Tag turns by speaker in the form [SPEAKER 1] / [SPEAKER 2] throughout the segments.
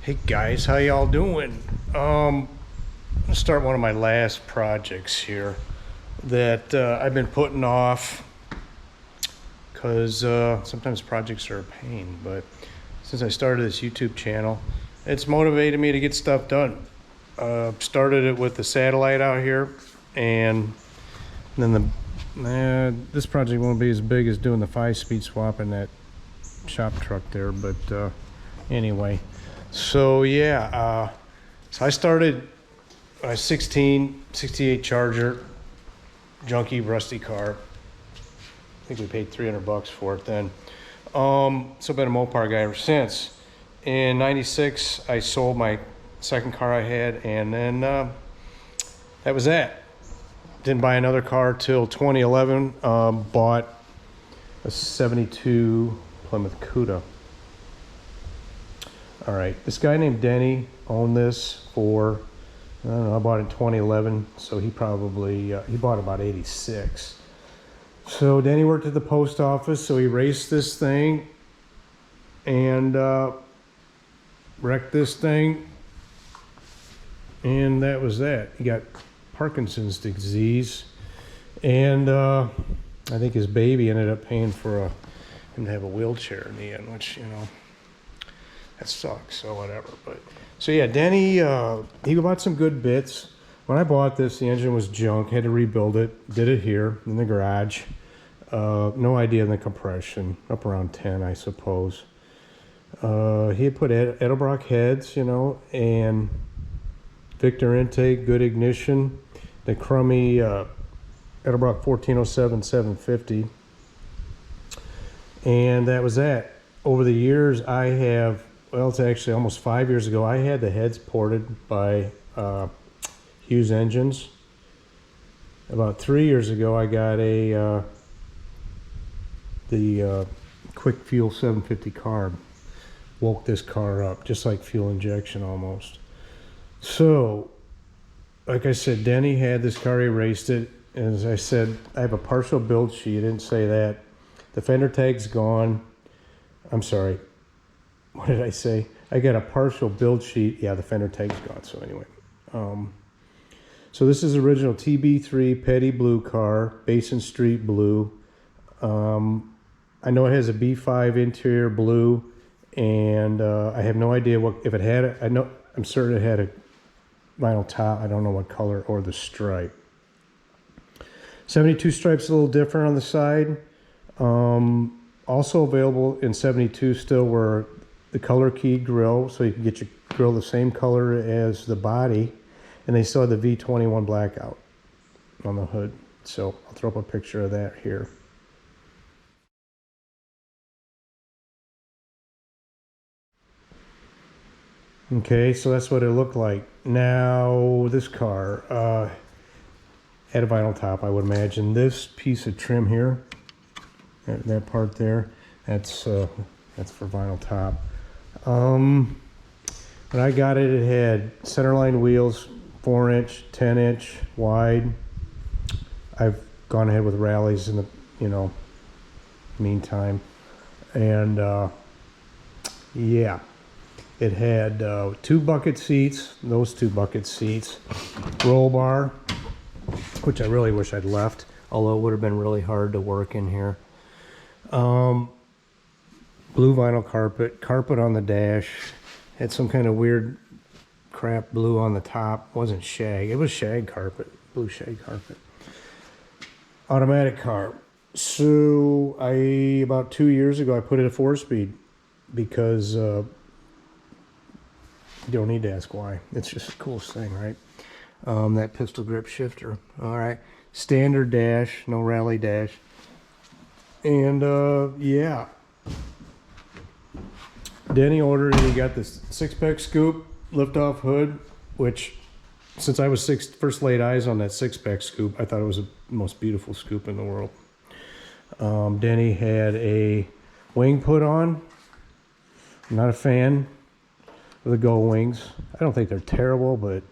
[SPEAKER 1] Hey guys, how y'all doing? I'm gonna start one of my last projects here that I've been putting off because sometimes projects are a pain, but since I started this YouTube channel, it's motivated me to get stuff done. Started it with the satellite out here, and then this project won't be as big as doing the 5-speed swap in that shop truck there, but anyway. So yeah, so I started my 68 Charger, junky, rusty car. I think we paid $300 for it then. So I've been a Mopar guy ever since. In '96, I sold my second car I had, and then that was that. Didn't buy another car till 2011. Bought a '72 Plymouth Cuda. All right, this guy named Denny owned this for, I don't know, I bought it in 2011, so he probably, he bought about 86. So Denny worked at the post office, so he raced this thing and wrecked this thing, and that was that. He got Parkinson's disease, and I think his baby ended up paying for him to have a wheelchair in the end, which, you know, that sucks, so whatever. But so yeah, Denny, he bought some good bits. When I bought this, the engine was junk. Had to rebuild it. Did it here in the garage. No idea in the compression. Up around 10, I suppose. He had put Edelbrock heads, you know, and Victor intake, good ignition. The crummy Edelbrock 1407 750, and that was that. Over the years, I have. Well, it's actually almost 5 years ago. I had the heads ported by Hughes Engines. About 3 years ago, I got the quick fuel 750 carb. Woke this car up, just like fuel injection almost. So, like I said, Denny had this car, he raced it. And as I said, I have a partial build sheet. I didn't say that. The fender tag's gone. I'm sorry. What did I say? I got a partial build sheet. Yeah, the fender tag's gone. So anyway, so this is original TB3 Petty blue car, Basin Street blue. I know it has a B5 interior blue, and I have no idea what if it had it. I'm certain it had a vinyl top. I don't know what color or the stripe. 72 stripe's a little different on the side. Also available in 72 still were the color keyed grill, so you can get your grill the same color as the body, and they still have the V21 blackout on the hood. So I'll throw up a picture of that here. Okay, so that's what it looked like. Now this car had a vinyl top, I would imagine. This piece of trim here, that part there, that's for vinyl top. When I got it, it had centerline wheels, 4-inch, 10-inch wide. I've gone ahead with rallies in the, you know, meantime. And yeah, it had 2 bucket seats, those 2 bucket seats, roll bar, which I really wish I'd left, although it would have been really hard to work in here. Blue vinyl carpet on the dash, had some kind of weird crap blue on the top. Wasn't shag, it was shag carpet, blue shag carpet. Automatic car. So about 2 years ago, I put it at 4-speed because you don't need to ask why. It's just the coolest thing, right? That pistol grip shifter. All right, standard dash, no rally dash, and yeah. Denny ordered it. He got this 6-pack scoop, lift-off hood, which, since I was first laid eyes on that 6-pack scoop, I thought it was the most beautiful scoop in the world. Denny had a wing put on. I'm not a fan of the Gull wings. I don't think they're terrible, but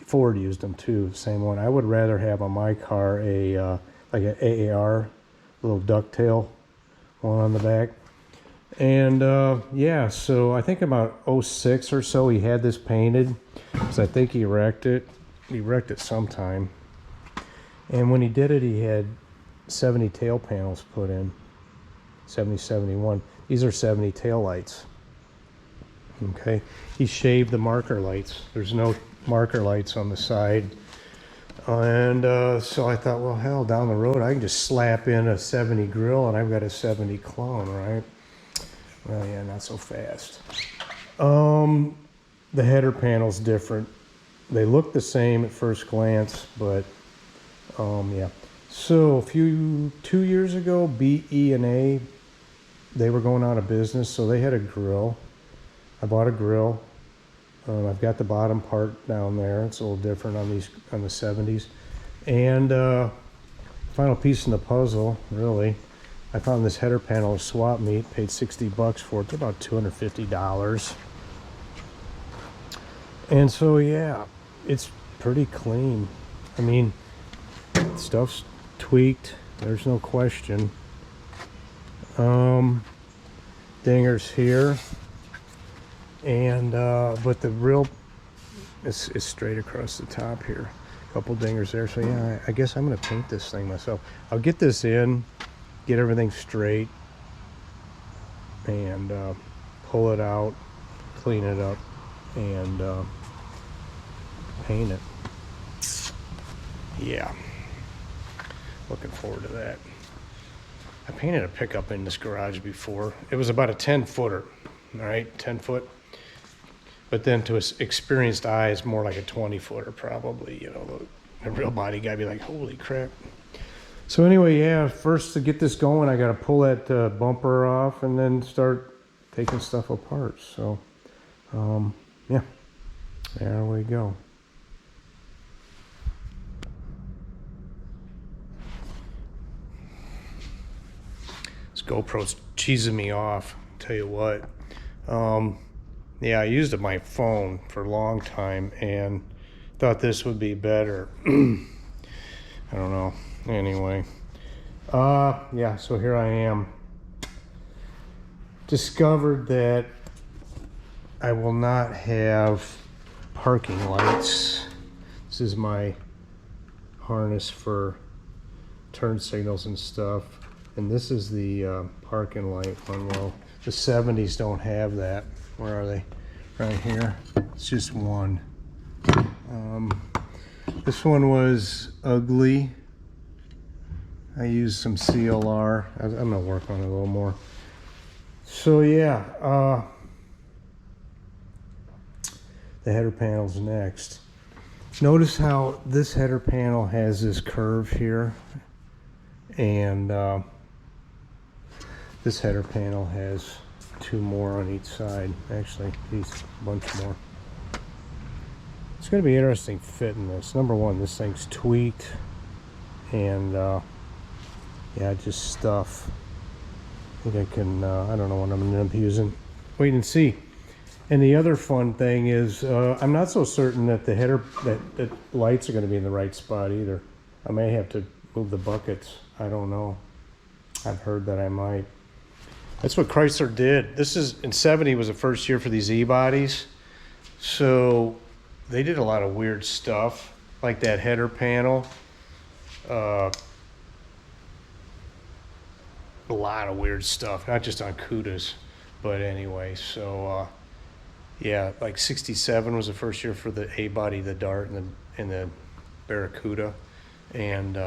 [SPEAKER 1] Ford used them too, the same one. I would rather have on my car like an AAR, little ducktail one on the back. And yeah, so I think about '06 or so he had this painted, because I think he wrecked it. He wrecked it sometime. And when he did it, he had 70 tail panels put in. 70, 71. These are 70 tail lights. Okay, he shaved the marker lights. There's no marker lights on the side. And so I thought, well, hell, down the road, I can just slap in a 70 grill and I've got a 70 clone, right? Well, yeah, not so fast. The header panel's different. They look the same at first glance, but yeah. So 2 years ago, B, E, and A, they were going out of business, so they had a grill. I bought a grill. I've got the bottom part down there. It's a little different on the 70s. And final piece in the puzzle, really, I found this header panel of swap meet, paid 60 bucks for it, about $250. And so yeah, it's pretty clean. I mean, stuff's tweaked, there's no question. Dingers here. And but the real is straight across the top here. A couple dingers there. So yeah, I guess I'm gonna paint this thing myself. I'll get this in, get everything straight, and pull it out, clean it up, and paint it. Yeah, looking forward to that. I painted a pickup in this garage before. It was about a 10-footer, all right, 10 foot. But then to an experienced eye, it's more like a 20-footer probably. You know, a real body guy be like, holy crap. So anyway, yeah, first to get this going, I got to pull that bumper off and then start taking stuff apart. So, yeah, there we go. This GoPro's cheesing me off, tell you what. Yeah, I used my phone for a long time and thought this would be better. I don't know. Anyway, yeah, so here I am. Discovered that I will not have parking lights. This is my harness for turn signals and stuff. And this is the parking light one. Well, the 70s don't have that. Where are they? Right here. It's just one. This one was ugly. I used some CLR. I'm gonna work on it a little more. So yeah, the header panel's next. Notice how this header panel has this curve here, and this header panel has 2 more on each side. Actually, a bunch more. It's going to be interesting fitting this. Number one, this thing's tweaked, and yeah, just stuff. I think I can, I don't know what I'm going to end up using. Wait and see. And the other fun thing is, I'm not so certain that the header, that lights are going to be in the right spot either. I may have to move the buckets. I don't know. I've heard that I might. That's what Chrysler did. This is, in 70 was the first year for these E-bodies. So they did a lot of weird stuff, like that header panel. A lot of weird stuff, not just on Cudas, but anyway, so yeah, like 67 was the first year for the A-body, the Dart, and the Barracuda. And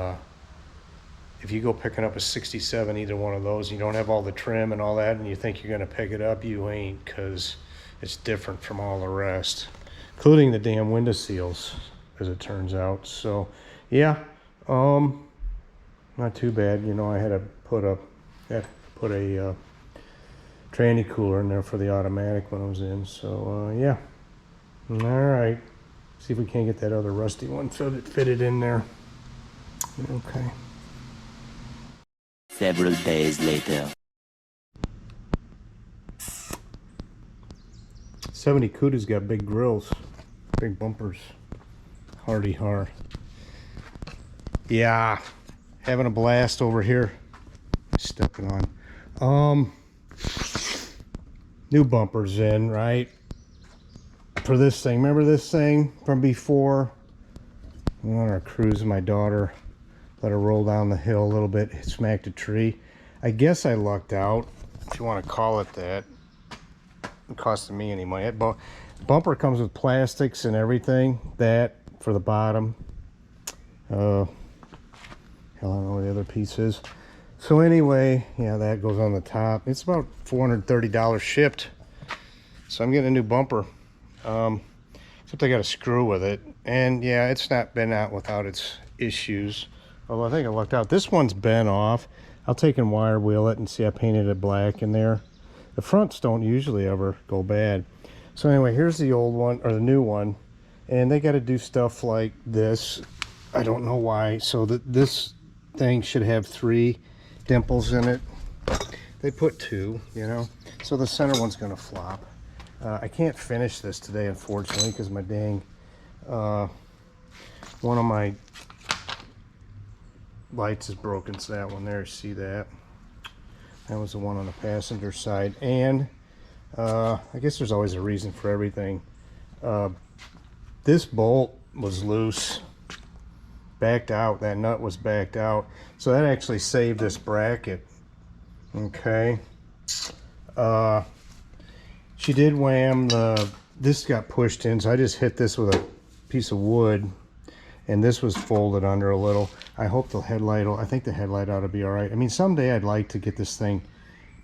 [SPEAKER 1] if you go picking up a 67, either one of those, you don't have all the trim and all that, and you think you're going to pick it up, you ain't, because it's different from all the rest, including the damn window seals, as it turns out. So yeah, not too bad. You know, I had to put a tranny cooler in there for the automatic when I was in. So yeah, all right, see if we can't get that other rusty one fitted in there. Okay.
[SPEAKER 2] Several days later.
[SPEAKER 1] 70 Cuda's got big grills, big bumpers, hardy har. Yeah, having a blast over here. Stepping on. new bumpers in, right? For this thing. Remember this thing from before? We went on our cruise, my daughter let her roll down the hill a little bit, smacked a tree. I guess I lucked out, if you want to call it that. It costed me any money. That bumper comes with plastics and everything. That for the bottom. Hell, I don't know where the other piece is. So anyway, yeah, that goes on the top. It's about $430 shipped. So I'm getting a new bumper. Except I got a screw with it. And yeah, it's not been out without its issues. Although I think I lucked out. This one's bent off. I'll take and wire wheel it and see I painted it black in there. The fronts don't usually ever go bad. So anyway, here's the old one, or the new one. And they got to do stuff like this. I don't know why. So this thing should have 3 dimples in it. They put 2, you know. So the center one's going to flop. I can't finish this today, unfortunately, because my dang... one of my lights is broken. So that one there, you see that? That was the one on the passenger side. And I guess there's always a reason for everything. This bolt was loose, backed out. That nut was backed out, so that actually saved this bracket. Okay. She did wham this got pushed in, so I just hit this with a piece of wood, and this was folded under a little. I hope the headlight I think the headlight ought to be all right. I mean, someday I'd like to get this thing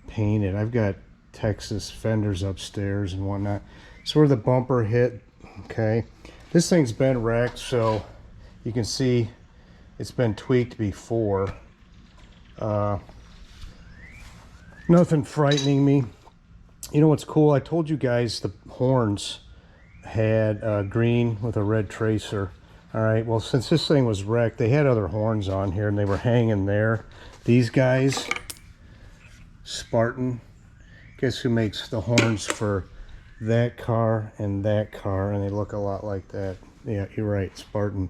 [SPEAKER 1] painted. I've got Texas fenders upstairs and whatnot. So where the bumper hit, okay, this thing's been wrecked, so you can see it's been tweaked before. Nothing frightening me. You know what's cool? I told you guys the horns had green with a red tracer. All right, well, since this thing was wrecked, they had other horns on here and they were hanging there. These guys, Spartan, guess who makes the horns for that car and that car, and they look a lot like that. Yeah, you're right, Spartan.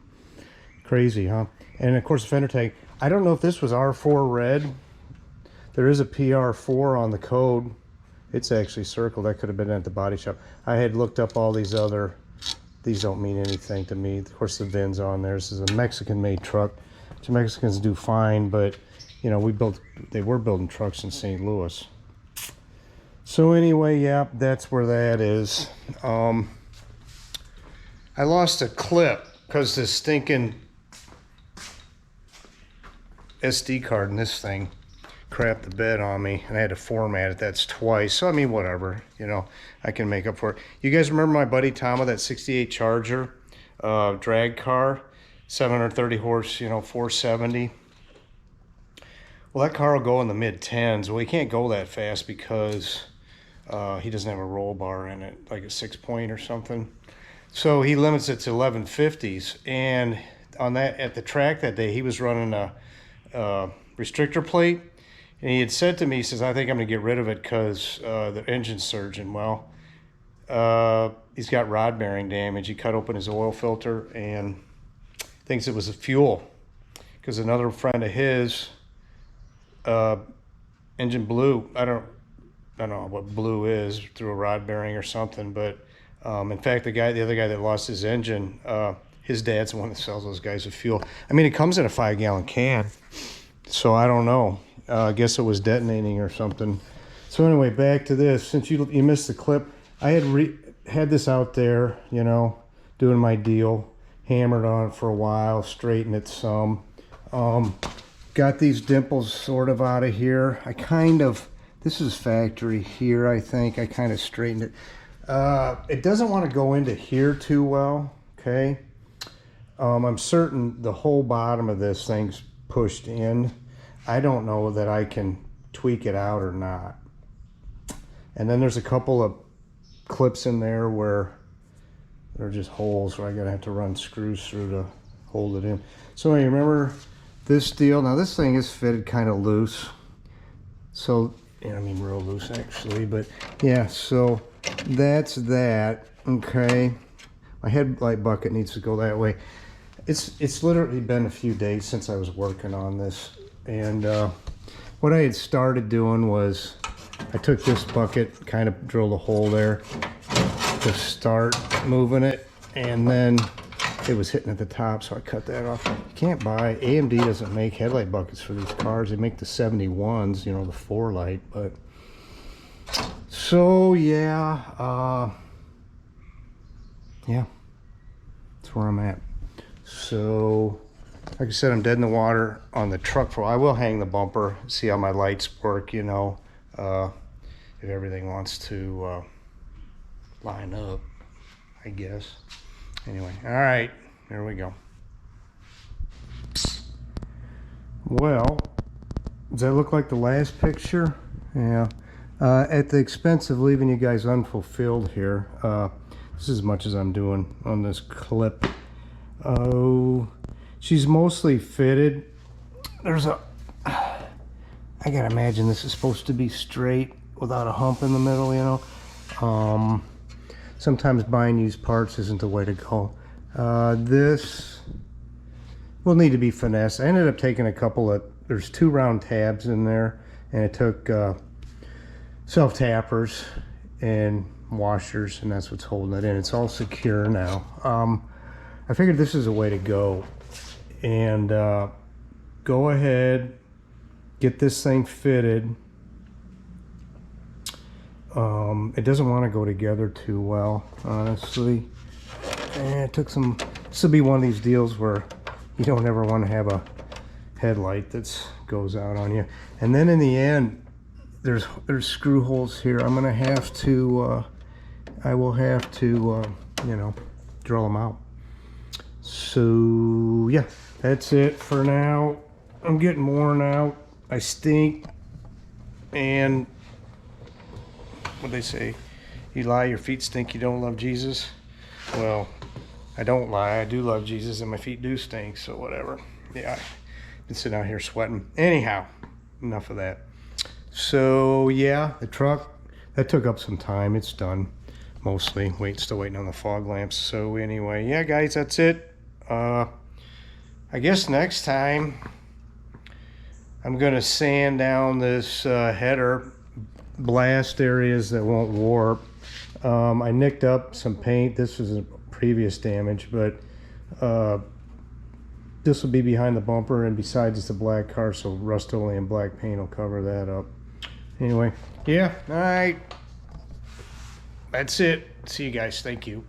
[SPEAKER 1] Crazy, huh? And of course, the fender tag. I don't know if this was R4 red. There is a PR4 on the code. It's actually circled. That could have been at the body shop. I had looked up all these other. These don't mean anything to me. Of course, the VIN's on there. This is a Mexican-made truck, which Mexicans do fine, but you know, they were building trucks in St. Louis. So anyway, yeah, that's where that is. I lost a clip because this stinking SD card in this thing crapped the bed on me, and I had to format it. That's twice. So I mean, whatever, you know, I can make up for it. You guys remember my buddy Tom with that 68 Charger drag car, 730 horse, you know, 470. Well, that car will go in the mid-10s. Well, he can't go that fast because he doesn't have a roll bar in it, like a 6-point or something. So he limits it to 1150s. And on that, at the track that day, he was running a restrictor plate. And he had said to me, he says, I think I'm going to get rid of it because the engine's surging. Well, he's got rod bearing damage. He cut open his oil filter and thinks it was the fuel. Because another friend of his, engine blew. I don't know what blue is, through a rod bearing or something. But in fact, the other guy that lost his engine, his dad's the one that sells those guys with fuel. I mean, it comes in a 5-gallon can. So I don't know. I guess it was detonating or something. So anyway, back to this. Since you missed the clip, I had this out there, you know, doing my deal. Hammered on it for a while, straightened it some. Got these dimples sort of out of here. This is factory here, I think. I kind of straightened it. It doesn't want to go into here too well, okay? I'm certain the whole bottom of this thing's pushed in. I don't know that I can tweak it out or not. And then there's a couple of clips in there where they're just holes where I'm gonna have to run screws through to hold it in. So you remember this deal? Now this thing is fitted kind of loose. So, I mean real loose actually, but yeah, so that's that, okay? My headlight bucket needs to go that way. It's literally been a few days since I was working on this. And what I had started doing was I took this bucket, kind of drilled a hole there to start moving it, and then it was hitting at the top, so I cut that off. You can't buy, AMD doesn't make headlight buckets for these cars. They make the 71s, you know, the 4-light, but so yeah, yeah, that's where I'm at. So like I said, I'm dead in the water on the truck for a while. I will hang the bumper, see how my lights work, you know, if everything wants to line up, I guess. Anyway, all right, here we go. Well, does that look like the last picture? Yeah. At the expense of leaving you guys unfulfilled here, this is as much as I'm doing on this clip. Oh, she's mostly fitted. There's a, I gotta imagine this is supposed to be straight without a hump in the middle, you know. Sometimes buying used parts isn't the way to go. This will need to be finessed. I ended up taking a couple of, there's 2 round tabs in there, and it took self tappers and washers, and that's what's holding it in. It's all secure now. I figured this is a way to go, and go ahead, get this thing fitted. It doesn't want to go together too well, honestly. And it took some, this will be one of these deals where you don't ever want to have a headlight that goes out on you. And then in the end, there's screw holes here. I'm gonna have to, I will have to, you know, drill them out. So yeah, that's it for now. I'm getting worn out. I stink, and what they say, you lie, your feet stink, you don't love Jesus. Well, I don't lie, I do love Jesus, and my feet do stink, so whatever. Yeah, I've been sitting out here sweating. Anyhow, enough of that. So yeah, the truck, that took up some time. It's done, mostly. Still waiting on the fog lamps. So anyway, yeah guys, that's it. I guess next time I'm gonna sand down this header, blast areas that won't warp. I nicked up some paint. This was a previous damage, but this will be behind the bumper, and besides it's a black car, so Rust-Oleum black paint will cover that up. Anyway, yeah, all right, that's it. See you guys. Thank you.